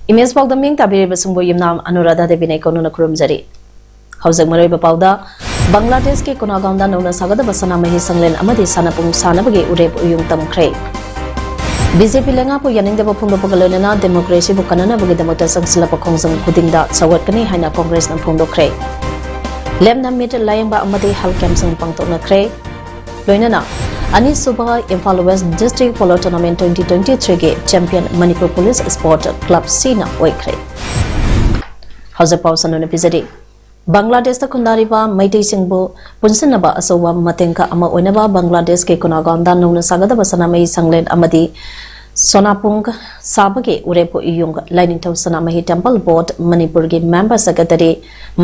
Image PAODAM ming tabiri basungbo yimnam Anuradha Devi nei konuna kurumjari. Haujak maroi ba PAODA Bangladesh ke Konagaonda nona sagada basana mahi sanglen amadi sanapung sanabage urep uyung tamkhre. BJP lenga pu yaning deba phungdo pagalona democracy bu kanana bagi damota sangsila pakhongjang khudingda sawat kani haina congress na phungdo khre. Lemna mit layangba amadi halkem sang pangtona khre. Loinana Ani Suba Imphal West District Polo Tournament 2023 के champion Manipur police sport club सीना ओइख्रे हौजक पाउसन ने पिजरी बांग्लादेश ता खुंदारिबा मैतै सिंगबो पुनसनबा असौवा मतेंका अमा ओइनबा बांग्लादेश के कोनागांदा नौना सागदबा सनामई संगलेन अमदी सोनापुंग साबगे उरेपो इयुंग लाइनिंग सनामही टेंपल बोर्ड मणिपुर के मेंबर सेक्रेटरी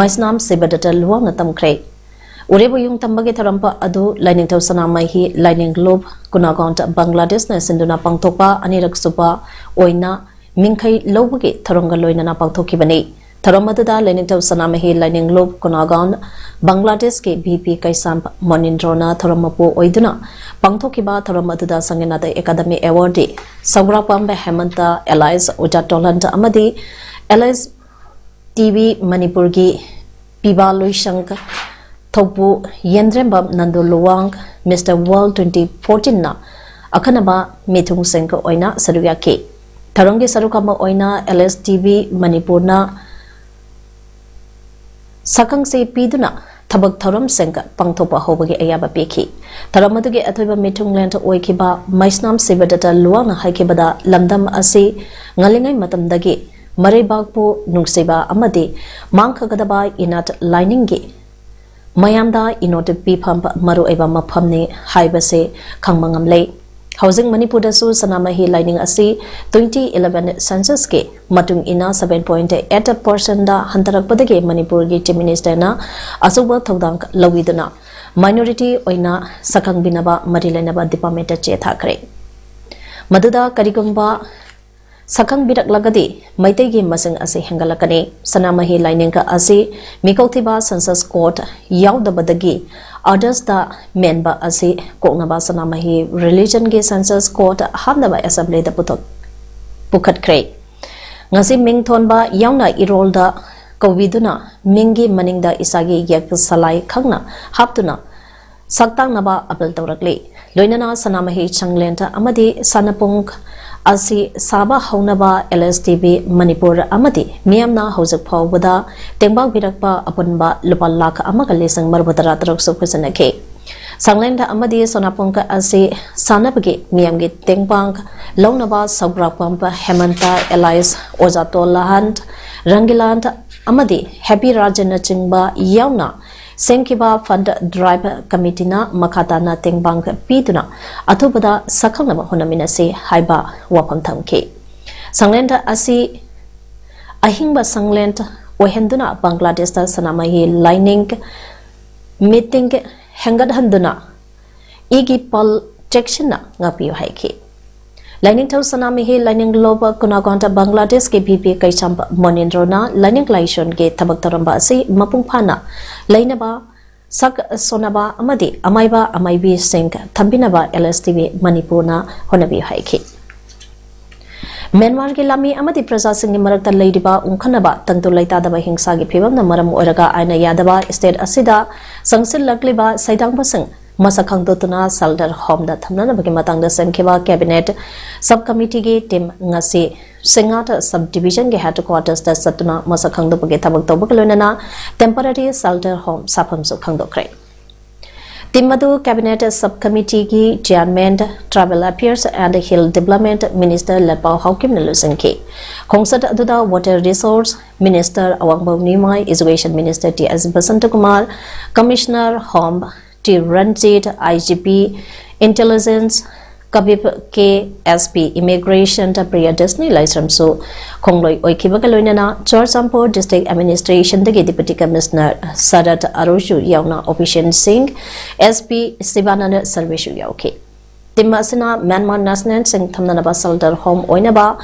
मैसनाम सिबदत लुवांग तमख्रे उरेबो युंग तंबगे थरंपा अदु लाइनिंग थौसना माही लाइनिंग ग्लोब कुनागाउंट बांग्लादेश ने सिंधुना पांगथोपा अनिरक सुपा ओइना मिंखै लौबगे थरंगा लोइनना पांगथोखिबनी थरमददा लाइनिंग थौसना माही लाइनिंग ग्लोब कुनागाउंट बांग्लादेश के बीपी कैसाम मनिंद्रोना थरमपो ओइदुना पांगथोखिबा थरमददा संगेनादा एकेडमी अवार्ड सौग्रापाम हेमंता एलाइज उजाटोलंट अमदी एलाइज टीवी मणिपुर की पिबा लोइशंक थोपु येंद्रेंबम नंदो लुवांग मिस्टर वर्ल्ड 2014 ना अखनबा मिथुंग सेंक ओइना सरुया के थरंगे सरुकामा ओइना एलएसटीवी मणिपुर ना सकंग से पीदुना थबक थरम सेंक पंगथोपा होबगे अयाबा पेखी थरमदुगे अथोइबा मिथुंग लेंट ओइखिबा मैसनाम सिबदता लुवांग हाइखिबदा लमदम असी ngalingay matamdagi mareibakpu nungsiba amadi mangkhagdaba inat lining gi Mayamda inote pipam maru eba maphamne haibase khangmangam lei housing manipur da su sanamahi lining asi 2011 census ke matung ina 7.8% da hantarakpadage manipur gi chief minister na asuba thodang lawiduna minority oina sakang binaba marilenaba department che thakre maduda karigumba sakang birak lagadi maitai gi masing ase hengalakani sanamahi lining ka ase mikothiba census court yaudabadagi orders da member ase koknaba sanamahi religion ge census court hamnaba assembly da pukhat kre ngasi mingthonba yauna irol da kowiduna mingi maningda isagi yak salai khangna haptuna saktang naba apel tawrakle loinana sanamahi changlenta amadi sanapung asi saba haunaba LSTB Manipur amadi miyamna hojak phawbada tengbak birakpa apunba lupa lakh amaga lesang marbadara tarak suphasanake sanglenda amadi sonapongka asi sanabage miyamge tengbang launaba sagrapampa hemanta elias ojatolahan rangiland amadi happy rajana chingba yauna Senkiba Fund Drive Committee na makata na tengbang piduna atubada sakangnaba honamina se haiba wapam thamke sanglenta asi ahingba sanglenta ohenduna Bangladesh ta sanamahi lining meeting hengadhanduna igi pol protection na ngapiyo haike Lining thau sanamihi lining globe kunagonta Bangladesh ke BP kaisam monindrona lining laishon ke thabak taramba si mapung phana lainaba sak sonaba amadi amaiba amaibi sink thambinaba LSTV Manipurna honabi haiki Myanmar ke lami amadi praja singh marakta leidiba ungkhanaba tangtu laita daba hingsa gi phibam na maram oraga aina yadaba state asida sangsil lakliba saidang basang Masakang dotuna salder home da thamna bagi matang da senkhiba cabinet subcommittee ge team ngasi singata subdivision ge headquarters da satuna masakang do bagi thabak to baglona temporary salder home sapham su khang do krai Timadu cabinet subcommittee ge chairman travel affairs and hill development minister Lepau Haukim Nalusanki Khongsat aduda water resource minister Awangbaw Nimai education minister TS Basantakumar commissioner home T. Ranjit, IGP, Intelligence, Kabib KSP Immigration Priya Disney License Kongloi Oikibaga Loinana Chorsampur District Administration the Deputy Commissioner Sadat Arushu Yauna Official Singh SP Sivanana Service Yauki Timasina Myanmar National Singh Thamnaba Salter Home Oinaba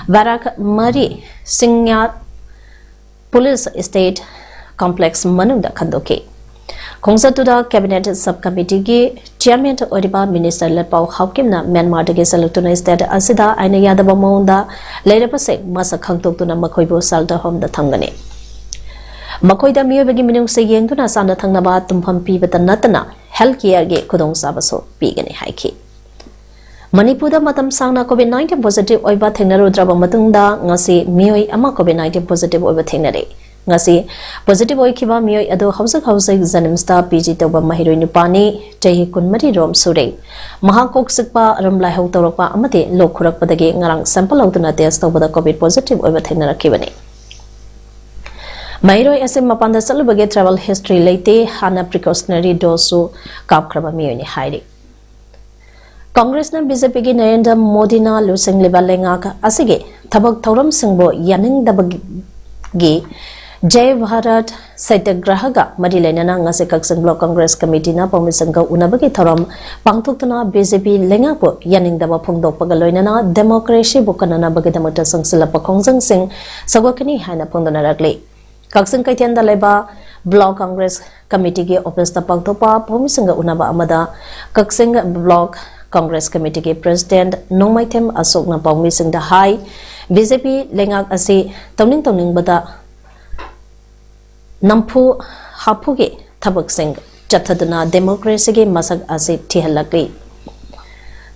Barak Mari Singya Police Estate Complex Manunda Kandoke Kongsatuda Cabinet Subcommittee ki Chairman Oriba Minister Lepau Haukimna Myanmar de Selectuna State Asida Aina Yadaba Monda Lerapase Masa Kangtokuna Makoibo Salter Home the Tangani Makoida Miyobagi Minung Se Yengtuna Sanda Tangnaba Tumpam Pibata Natana Healthcare Ge Kudong Sabaso Pigani Haiki Manipura Matam Sangna COVID-19 positive Oiba Tengnaru Draba Matunda Ngasi Miyoi Ama COVID-19 positive Oiba Tengnare Ngasi positive Oikiba Miyoi Ado Hausa Zanimsta PG Toba Mahiro Nupani Tehi Kunmari Rom Sure Mahakok Sikpa Ramlai Hautorapa Amate Lokurak Padage Ngarang Sample Outuna Test over the COVID positive Oiba Tengnara Kibane Mahiro SM Mapanda Salubage travel history late Hana precautionary dose Kapkraba Miyoni Heidi Congress na BJP ki Narendra Modi na lusing libalenga ka asige thabak thoram singbo yaning dabagi Jai Bharat Satyagraha mari lainana ngase Kaksang Block Congress Committee na Paumisanga unabagi thoram pangthuktuna BJP lenga po yaning daba phongdok pagaloinana democracy bukanana bagidamata sangsila pakhongjang sing sagokani haina phongdona rakle Kaksang Kaithianda leba Block Congress Committee ki office ta pangthopa Paumisanga unaba amada Kaksang Block Congress Committee ke President Nongmaitem Asokna Paumi Singh da Hai BJP lengak ase tawning bada Nampu Hapu ge Thabak Singh Chathaduna Democracy ge Masak ase Thihalakri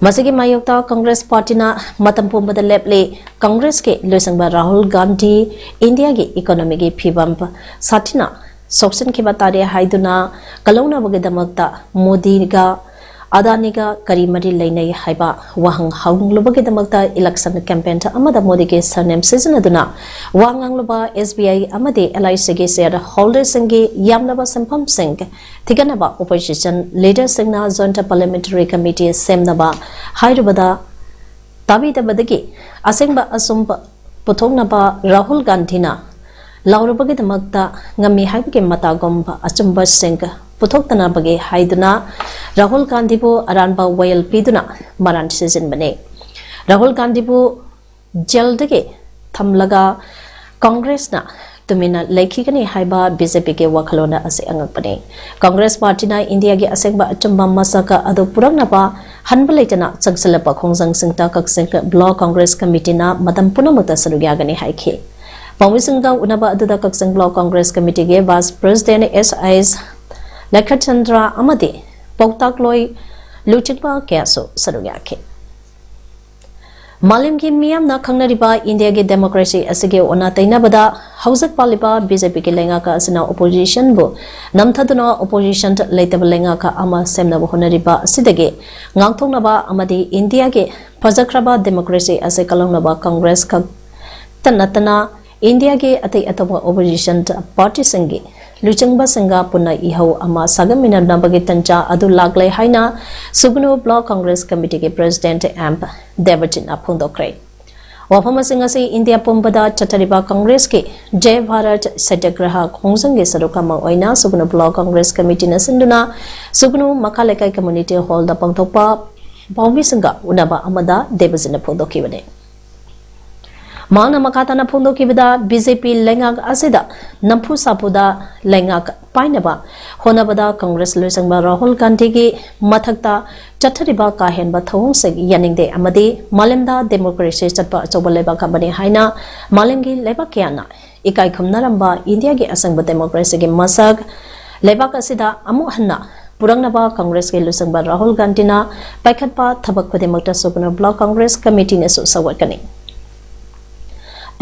Masagi Mayokta Congress Party na Matampu bada leple Congress ke Lusangba Rahul Gandhi India ge economy ge phibam sathina Soksin ke batare haiduna kalona bagadamakta Modi ga Adaniga Karimari Lainai Haiba Wahang Haung Lubagi Damakta election campaign to Amada Modi ke surname season aduna Wangang Luba SBI Amade LIC ge share holder Singh Yamnaba Sampam Singh Tiganaba opposition leader Singna Zonta Parliamentary Committee Semnaba Hairubada Tabida Badagi Asingba Asumba Putongnaba Rahul Gandhi na Laurubagi Damakta Ngami Haibke Matagomba Achumba Singh Putoktana bagi haiduna Rahul Gandhi bu aranba wayal piduna maran season bane Rahul Gandhi bu jail dege thamlaga Congress na tumina lekhi kani haiba BJP ke wakhalona ase angak bane Congress Party na India ge asengba achamba masaka adu purangna ba hanbalaitana changsalapa khongjang singta Kakseng Block Congress Committee na madam punamata salugya gani haikhe Paumisingga unaba adu Kakseng Block Congress Committee ge Vice President SIS Lakachandra Amade Pautakloi Luchikpa Kaso Sarugyake Malim ki miyam na khangnariba India ge democracy asige ona tainabada Hausak Paliba BJP ke lenga ka asina opposition bu namthaduna opposition leitab lenga ka ama semna bu honariba asidage ngangthongnaba amadi India ge pajakraba democracy ase kalongnaba Congress ka tanatana India ge atai atama opposition party singi Luchangba Sangha Puna Ihau Ama Sagamina Nambagi Tancha Adu Laglai Haina Sugno Block Congress Committee ke President Amp Devatin Apundokre. Wafama Singasi India Pumbada Chatariba Congress ke Jai Bharat Satyagraha Khongsange Sarukama Oina Sugno Block Congress Committee na Sinduna Sugno Makalekai Community Hall da Pangtopa Paumi Sangha Unaba Amada Devazina Pundokibane. Mana makatana pundo kibida BJP lengak asida nampu sapuda lengak painaba honabada Congress lusangba Rahul Gandhi gi mathakta chathariba kahenba thong se yaningde amadi malemda democracy chatpa chobaleba kabani haina malemgi leba kyana ikai khumnaramba India gi asangba democracy gi masak leba asida amu hanna purangnaba Congress gi lusangba Rahul Gandhi na paikhatpa thabak pademakta Sugno Block Congress Committee ne su sawakani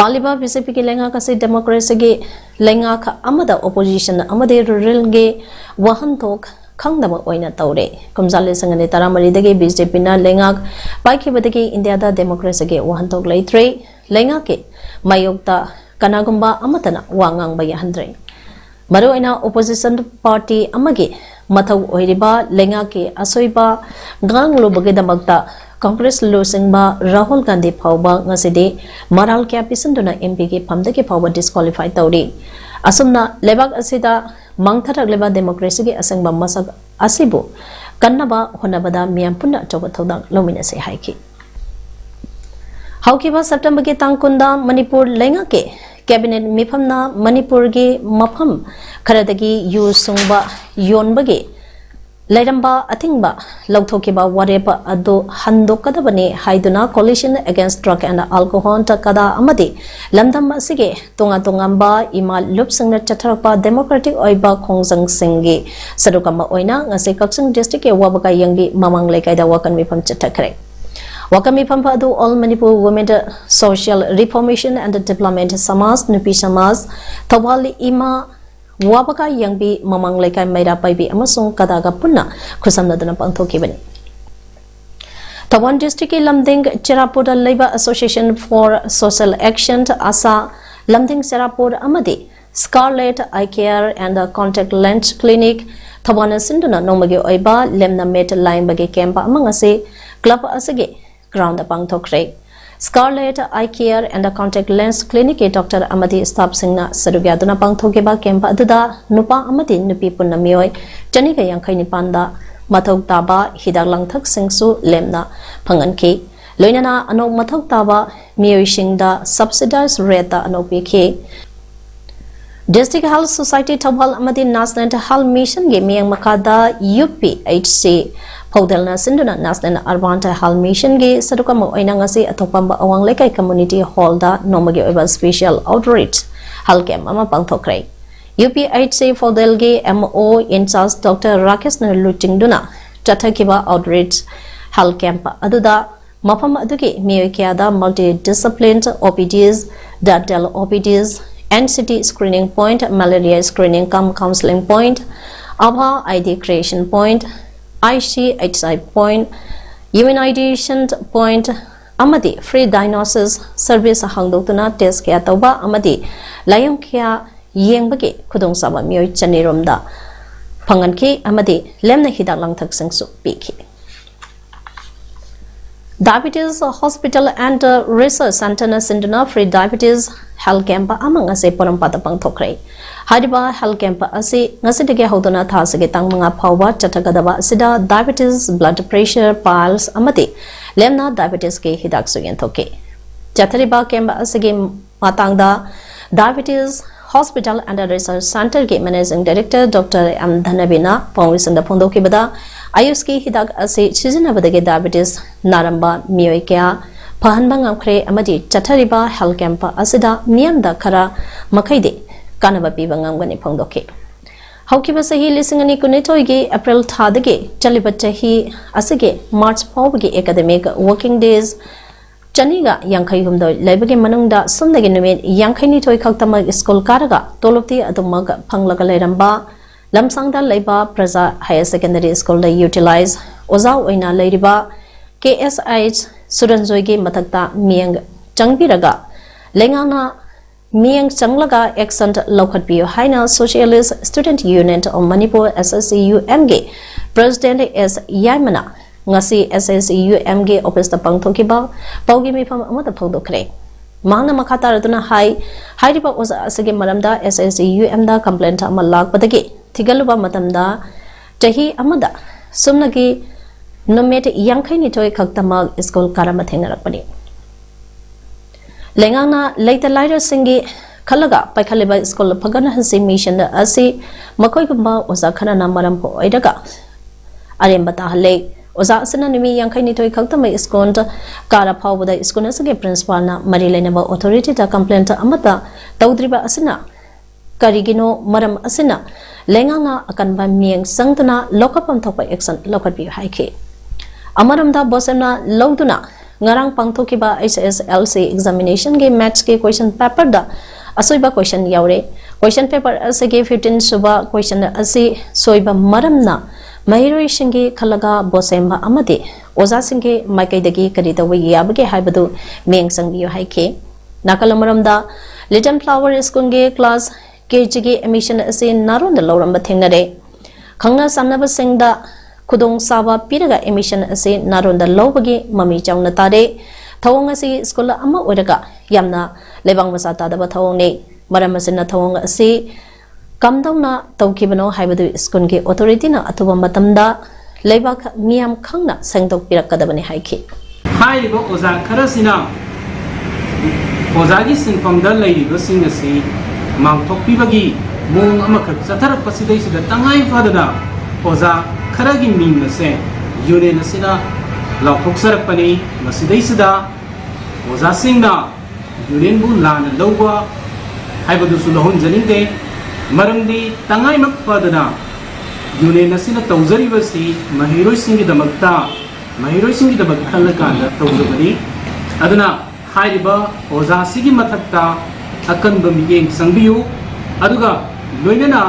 Paliba BJP ke lenga kasi democracy ge lenga ka amada opposition amade rural ge wahan tok khangdama oina tawre kumjale sangane taramari dege BJP na lenga paiki badege India da democracy ge wahan tok leitre lenga ke mayokta kanagumba amatana wangang bayahandre maru oina opposition party amage mathau oiriba lenga ke asoiba ngang lo bage damakta Congress Lusingba Rahul Gandhi Pauba Ngasidi Maral Kapisanduna MP ki Pamdaki Pauba disqualified Taudi. Asumna Lebak Asida Mangtarak Leba Democracy ki Asangba Masak Asibu Kannaba Honabada Miampuna Tobatodang Lomina se Haiki. Haukiba September ki Tangkunda Manipur Lenga ke Cabinet Mipamna Manipur ki Mapam Karadagi Yu Sungba Yonbagi Lairamba Atingba Lauthokiba Warepa Ado Handokadabani Haiduna Coalition Against Drug and Alcohol Takada Amadi Lamdam Sige Tunga Tungamba Ima Lupsang Chatarapa Democratic Oiba Kongsang Singi Sadukama Oina Ngase Kaksang District Wabaka Yangi Mamang Lekaida Wakan Mipam Chatakre Wakami Pampadu All Manipur Women Social Reformation and Development Samas Nupi Samas Tawali Ima Wabaka Yangbi Mamang Lekai Maida Paibi Amasung Kadaga Puna Kusamnadana Pantokibani. Tawan District Lamding Cherapoda Labor Association for Social Action Asa Lamding Serapur Amadi Scarlet Eye Care and Contact Lens Clinic Tawana Sinduna Nomagi Oiba Lemna Met Line Bagi Kempa Amangase Club Asage Ground Pantokre Scarlet Eye Care and Contact Lens Clinic Dr. Amadi Stop Singna Sarugyaduna Pangthogeba Kempa Aduda Nupa Amadi Nupi Punamioi Janika Yankai Nipanda Mathok Taba Hidak Langthak Singsu Lemna Panganki Loinana Ano Mathok Taba Mioi Shingda Subsidized Reta Ano PK District Health Society Tabal Amadi National Health Mission Gemiang Makada UPHC PAODAM Sinduna National Urban Health Mission Ge Sadukama Oinangasi Atopamba Awang Lekai Community Hall da Nomagi Oba Special Outreach Halkem Ama Pangthokre UPHC PAODAM Ge MO in charge Dr. Rakesh Lutingduna Chatakiba Outreach Halkem Aduda Mapam Aduki Miokiada Multidisciplined OPDs Datel OPDs NCT Screening Point Malaria Screening Counseling Point ABHA ID Creation Point ICHI Point, Immunization Point, Amadi Free Diagnosis Service Hangdotuna Test Kia Tauba Amadi Layam Kia Yengbagi Kudong Saba Mio Chanirumda Panganki Amadi Lemna Hidak Langthak Singsu Piki Diabetes Hospital and Research Center Sinduna Free Diabetes Health Camp among Ase Parampata Pangthokre Hadiba Health Camp Ase Ngasidege Hodona Thasage Tangmanga Pawa Chatagadaba Sida Diabetes Blood Pressure Piles Amati Lemna Diabetes Ke Hidak Suyentoke Chatariba Camp Asege Matangda Diabetes Hospital and Research Center Ke Managing Director Dr. M. Dhanabina Pongisanda Pondokibada Ayuski Hidak Ase Chizinabadege Diabetes Naramba Mioikea Pahanbang Kre Amadi Chatariba Health Camp Asida Mianda Kara Makaide Kanaba Pibangangani Pondoke. Haukibasahi listening Kunitoigi April Tadage Chalibatahi Asage March Povagi Academic Working Days Chaniga Yankayumdo Labagi Manunda Sundaginumit Yankani Toy Kaktama School Karaga Tolopti Adumaga Panglagalamba Lamsangda Leba Praza Higher Secondary School they utilize Oza Oina Ladiba KSH Suranzoigi Matakta Miang Changbiraga Lengana Miang Changlaga Accent Lokat Bio Haina Socialist Student Union of Manipur SSCU MG President S. Yamana Ngasi SSCU MG Office the Pangtokiba Paugimi from Amata Pogdokre Mana Makata Raduna High Haidiba was Asagi Maramda SSCU Mda complaint Malak Badagi Tigaluba Matamda Jahi Amada Sumnagi Nomete Yankai Nitoi Kaktamag School Karamathina Lengana later lighter singi Kalaga Paikaliba School Pagana Hansi Mission Asi Makoigamba was a Kana Namarampo Oidaga Arimbata Lake was Asanami Yankai Nitoi Kaktama Iskont Kara Pau with the Iskunasagi Principal Marilenaba Authority to complaint Amata Daudriba Asina Karigino Maram Asina Lengana Akanba Miang Sangtana Lokapam Topa Exon Lokabi Haiki Amaramda Bosana Longduna Ngarang Pangtokiba HSLC examination ge match ke question paper da asoiba question yaure question paper ase ge 15 suba question ase soiba maramna mahiroi singi khalaga bosemba amade oza singi maikai dagi karita wi yabage haibadu meng sangbiyo haike nakalamaramda Little Flower School ge class KG ge emission ase naron da lawramba thengnare khangna samnaba singda khudong saba piraga emission ase naronda lobagi mami chawna tare thawong ase school ama oraga yamna lebang masa tadaba thawong ne maram asina thawong ase kamdawna tawkibano haibadu school ge authority na atuba matamda lebak miyam khangna sengdok pirakadabani haiki hairibo oza kharasina oza gi sinfamda lairibo sing ase mangthokpibagi mong amakhak chatharak pasidai sida tangai fadana oza kharagi ming ase union asina lauthoksarak pani masidai sida oza singna union bu lana lawwa haibadu sulahun janinde maramdi tangai mak fadana union asina tawjaribasi mahiroi singi damakta mahiroi singi damak khalakanda tawjabani aduna hairiba oza sigi mathakta akanba miyeng sangbiyu aduga loinana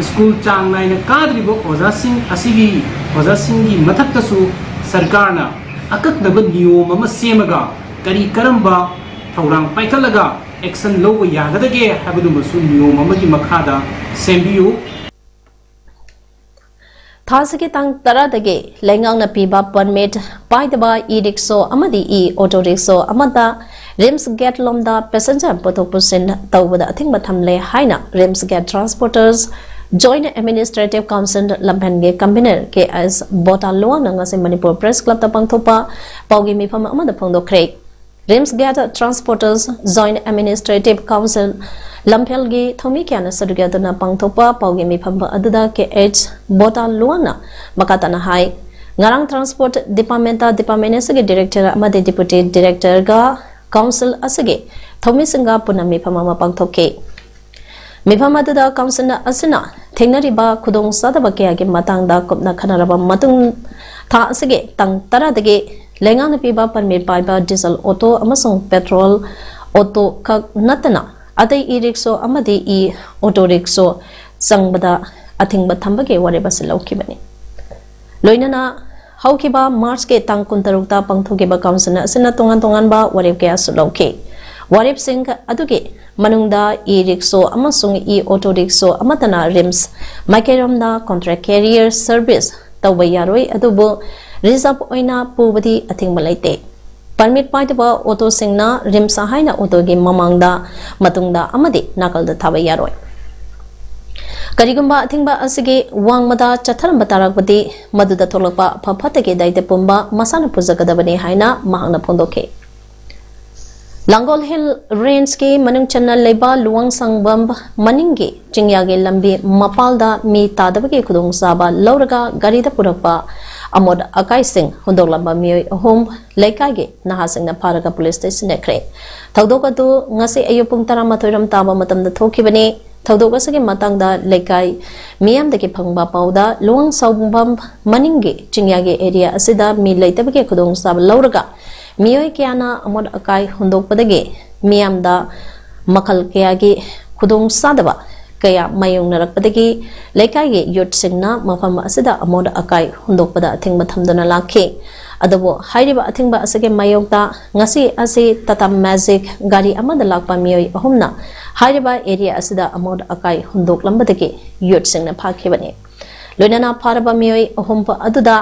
school chang naina kadribo oza sing gi mathaktasu sarkarna akaknaba niyom ama semaga kari karamba thawrang paikalaga action lowa yagadage habadu masu niyom amagi makhada sembiyu Thasaki tang taradage lengang na piba permit paidaba e-rickshaw amadi e-auto rickshaw amada Rims Gate lomda passenger potok pusin tawbada athingba thamle haina Rims Gate Transporters Joint Administrative Council Lampenge Convener KS Bota Luang ngase Manipur Press Club ta pangthopa pawgi mifam amada phongdokre Rims Gate Transporters Joint Administrative Council Lampelgi thomi kyana sadugyadana pangthopa pawgi mifam aduda KH Bota Luang na makatana hai ngarang Transport Department se Director amade Deputy Director ga Council asage thomi singa punami phamama pangthoke mifama da council asina thengnari ba khudong sadaba kya ge matangda kopna khanaraba matung tha asage tang tara dage lengang na piba permit ba diesel auto amasung petrol auto khak natana adai e-rickshaw amadi e-auto rickshaw sangbada athingba thambage wareba silauki bani loinana Haukiba March ke tang kuntarukta pangthogiba council asina tongan ba warip kaya sulauke warip sing aduge manungda e-rickshaw amasung e-auto rickshaw amatana rims makeramda contract carrier service tawba yaroi adubo reserve oina pubadi athingba laite permit paitaba auto singna rims haina auto gi mamangda matungda amadi nakalda thaba yaroi Karigumba athingba asige wangmada chatharamba tarakpati maduda tholakpa phaphate daite pumba masana pujagadabani haina mahangna phondoke Langol Hill Range ke manung channa leba luang sangbam maningi chingyage lambi mapalda mi tadabage khudong saba lauraga garida purakpa amod akai sing hundolamba mioi home lekage nahasingna pharaga police station ekre thawdokatu ngasi ayupung 12 ram taba matamda thokibani thawdokasage matangda lekai miyamdagi phangba pauda luang saubam maningi chingyage area asida mi leitabage khudong saba lauraga mioi kyana amod akai hundokpadage miyamda makal kyagi khudong sadaba kaya mayung narakpadagi lekai yot singna mafam asida amod akai hundokpada athingba thamdana lakhe adabo hairiba athingba asage mayokta ngasi ase tata magic gari amada lakpa mioi ahumna hairiba area asida amod akai hundok lambadagi yot singna phakhebani loinana pharaba mioi ahumpa aduda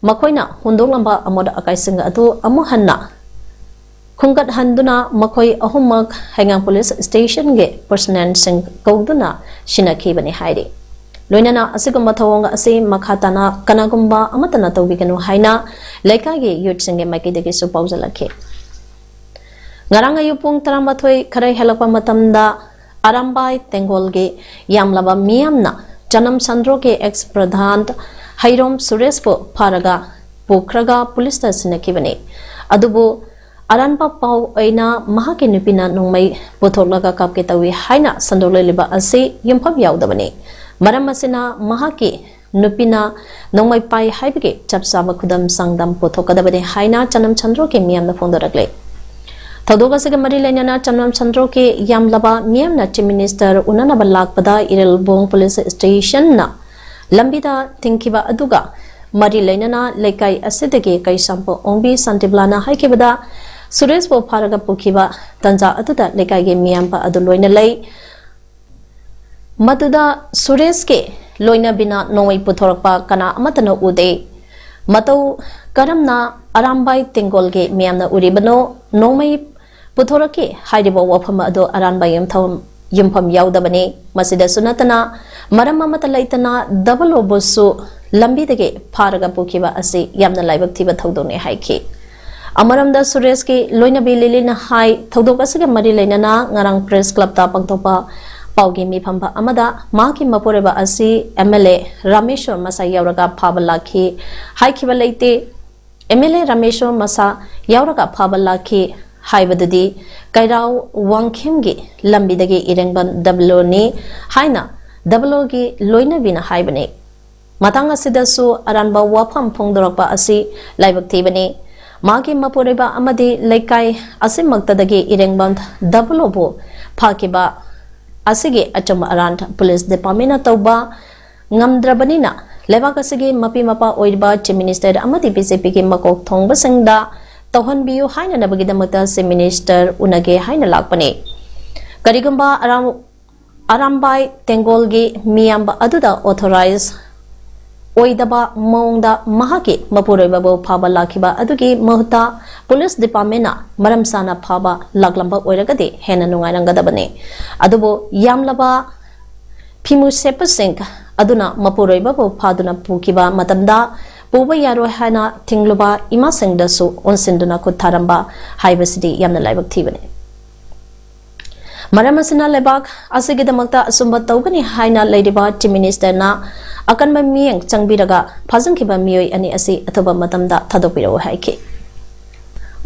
makoina hundok lamba amod akai singa adu amuhanna khungat handuna makoi ahumak hangang police station ge personnel sing kauduna shinakhi bani hairi loinana asigumba thawonga ase makhatana kanagumba amatana tawbiganu haina leika ge youth singe makidegi su pauzalakhe ngaranga yupung 13 kharai helakpa matamda arambai tengol ge yamlaba miyamna janam chandro ke ex pradhan Hairom Suresh po pharaga pokraga police station kibane adubu aranpa pau aina mahake nupina nongmai potholaga kapke tawi haina sandoleliba ase yumpham yaudabani maram asina mahake nupina nongmai pai haibege chapsaba khudam sangdam pothokadabani haina chanam chandro ke miyamna fondorakle thaudoga sege mari lainana chanam chandro ke yamlaba miyamna chief minister unana balakpada irelbong police station na lambida tingkiba aduga mari lainana lekai asidege kai sampo ongbi santiblana haikebada Suresh bo pharaga pukiba tanja aduda lekai ge miyamba adu loina lei maduda Suresh ke loina bina nongoi puthorpa kana amatana ude matau karamna arambai tengol ge miamna uribano nongmai puthoraki haidiba wafam ado aranbai yumpham yaudabani masida sunatana maram amata laitana double obosu lambi dege pharaga pukiba asi yamna laibak thiba thodone haiki amaramda suresh ki loina bililina hai thodok asige mari leinana ngarang press club ta pangtopa paugi mi phamba amada maki maporeba asi MLA Rameshwar Masa yauraga phabalaki haikiba leite MLA Rameshwar Masa yauraga phabalaki haibadadi kairau wangkhemgi lambidagi irengban double ni haina double gi loina bina haibane matanga sidasu aranba wafam phongdorpa asi laibak thibani magi maporeba amadi laikai asimaktadagi irengban double bo phakiba asige acham arant police department tauba ngamdrabanina lebak asige mapi mapa oiba chief minister amadi BJP ki makok thongba singda tohan biu haina nabagi damata chief minister unage haina lakpane karigamba arambai tengolgi miyamba aduda authorize oidaba maungda mahaki mapuroiba bo phaba lakhiba adugi mahta police department na maram sana phaba laklamba oiragadi hena nungairanggadabane adubo yamlaba phimu sepasing aduna mapuroiba bo phaduna pukiba matamda puba yaro hana thingluba ima singdasu onsinduna kutharamba haibasidi yamna laibak thibane Maramasina lebak asigidamakta asumba taugani haina ladiba chief minister na akanba miyeng changbiraga phajangkiba miyoi ani asi athoba matamda thadopiro haiki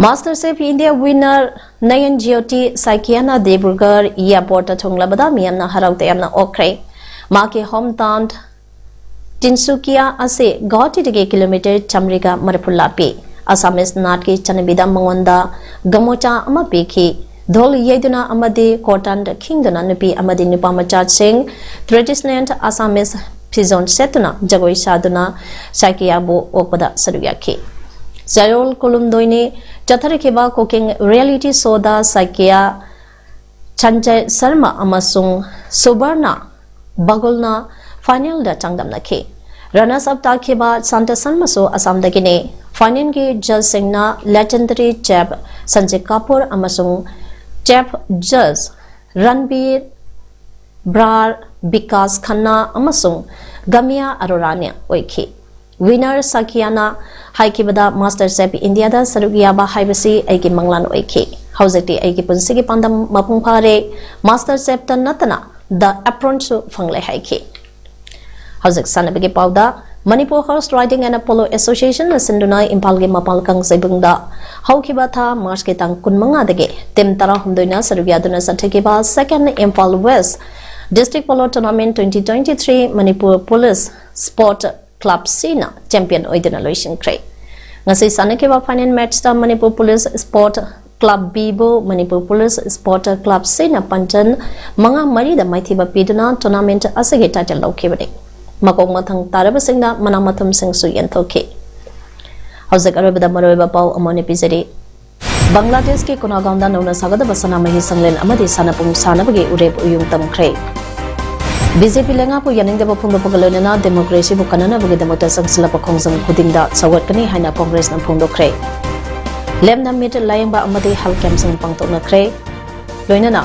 Master Chef India winner Nayan Jyoti Saikiana Deburgar airport thonglabada miyamna haraute yamna okre maki hometown Tinsukia ase Gauhati dege kilometer chamriga marpulapi Assamese natki chanabida mangwanda gamocha ama peki Dhol yeduna amadi kotan kingdona nupi amadi nupa macha sing traditional Assamese pizon setuna jagoi saduna Saikiabu opada saruyaki Zayol Kolumdoini Chatharikiba cooking reality soda Saikia Chanjay Sarma amasung Subarna Bagulna final da changdamna ke runners up takiba Santa Sanmaso Assam dagine final gi judge singna legendary chef Sanjay Kapoor amasung chef judge Ranbir Brar Bikas Khanna amasung Gamia Arorania oiki winner Sakiana haikibada Master Chef India da sarugiyaba haibasi aigi manglan oiki hauzati aigi punsigi pandam mapung phare Master Chef tan natana the apron su fangle haiki hauzak sanabagi pauda Manipur Horse Riding and Polo Association sinduna impalgi mapal kang saibungda haukiba tha March ke tang kunmanga dege tem tara humdoina sarugiyaduna sathekiba second Impal West District Polo Tournament 2023 Manipur Police Sport Club Sina champion oidina loishin kre ngasi sanakiba final match ta Manipur Police Sport Club Bibo Manipur Police Sport Club Sina panchan manga mari da maithiba piduna tournament asage title laukibani makong mathang taraba singna manamathum singsu yenthoke hauzak arobada maroiba pau amone pizari Bangladesh ke Kunagaunda nona sagada basana mahi sanglen amadi sanapung sanabagi urep uyung tamkre BJP lenga pu yaning deba phungdo pagalona democracy bu kanana bagi demota sangsila pakhongjam khudingda sawatkani haina congress na phungdo kre lemna mit layamba amadi halkem sang pangtokna kre loinana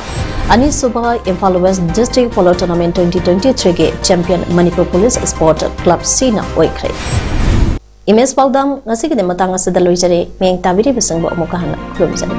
ani suba Impal West District Polo Tournament 2023 ge champion Manipur Police Sport Club Sina oikre Image PAODAM ngasi ke matanga sedaloi jare meng tabiri besang bo amukahana khulumjare